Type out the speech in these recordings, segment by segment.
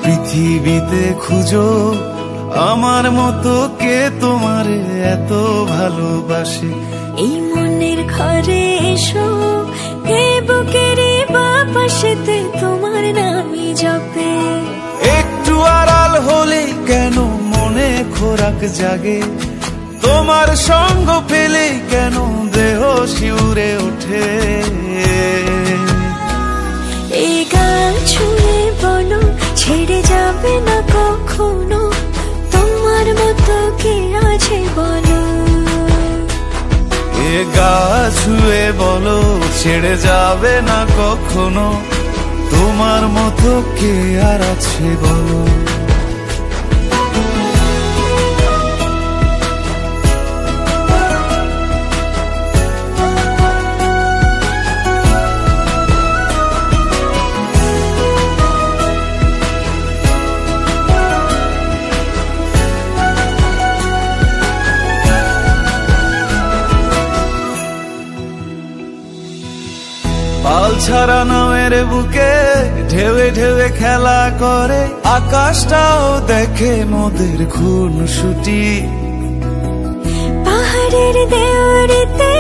পৃথিবীতে খুঁজো আমার মতো কে তোমারে এত ভালোবাসে। এই মনের ঘরে এসো, এ বুকের বাপাশেতে তোমার নামই জপে। একটু আড়াল হলেই কেন মনে খোরাক জাগে, তোমার সঙ্গ পেলেই কেন দেহ শিউরে ওঠে। এই গান ছুঁয়ে বলো ছেড়ে যাবে না কখনো, তোমার মতো কে আছে বলো। এ গা ছুঁয়ে বলো ছেড়ে যাবে না কখনো, তোমার মতো কে আর আছে বলো। পাল ছাড়া নামের বুকে ঢেউে ঢেউে খেলা করে, আকাশটাও দেখে মোদের খুনসুটি। পাহাড়ের দেওয়ারিতে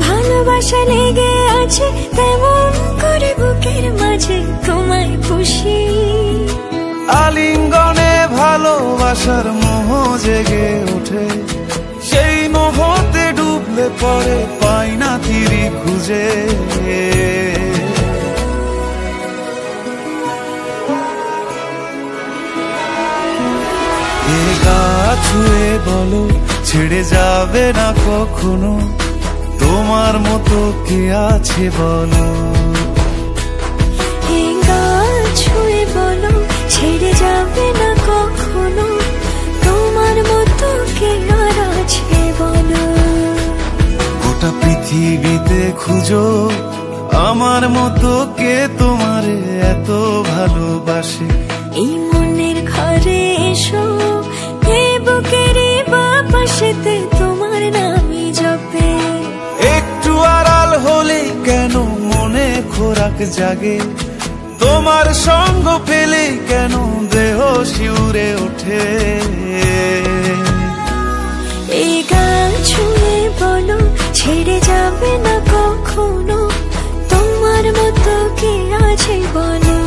ভালোবাসা লেগে আছে, তেমন করে বুকের মাঝে তোমায় খুশি। আলিঙ্গনে ভালোবাসার মোহ জেগে ওঠে, সেই মোহতে ডুবলে পরে পাই না তীরি খুঁজে। এ গা ছুঁয়ে বলো ছেড়ে যাবে না কখনো, তোমার মতো কে আছে বলো। এ গা ছুঁয়ে বলো ছেড়ে যাবে না কখনো, তোমার মতো কে আর আছে বলো। গোটা পৃথিবীতে খুঁজো আমার মতো কে তোমারে এত ভালোবাসে। এই মনের ঘরে এসো, এ বুকের বাপাশেতে তোমার নামই জপে। একটু আড়াল হলেই কেন মনে খোরাক জাগে, তোমার সঙ্গ পেলেই কেন দেহ শিউরে ওঠে। এই গান ছুঁয়ে বলো ছেড়ে যাবে না কখনো, তোমার মতো কে আছে বলো।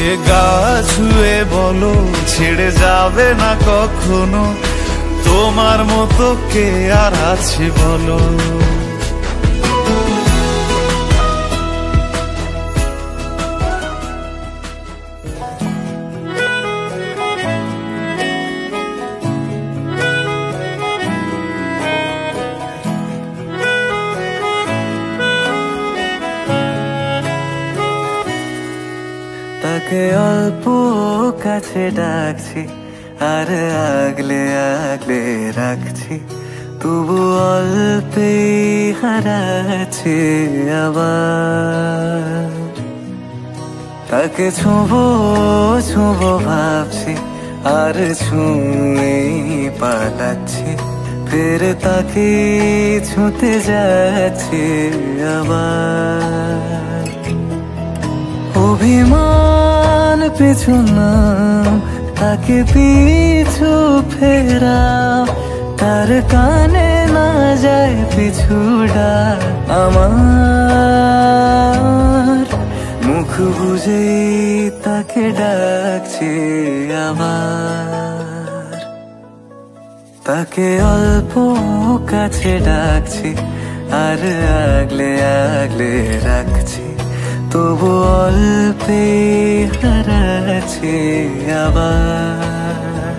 এ গা ছুঁয়ে বলো ছেড়ে যাবে না কখনো, তোমার মতো কে আর আছে বলো। তাকে অল্প কাছে ডাকছি আর আগলে আগলে রাখছি, তবু অল্পে হারাচ্ছে আবার। তাকে ছোঁবো ছোঁবো ভাবছি আর ছুঁয়ে পালাচ্ছি, ফের তাকে ছুঁতে যাচ্ছে আবার। অভিমান পিছু না তাকে পিছু ফেরাও, তার কানে না যায় পিছুডা আমার। মুখ বুঝে তাকে ডাকছে আবার। তাকে অল্প কাছে ডাকছি আর আগলে আগলে রাখছি, তবু অল্পে হারাচ্ছে আবার।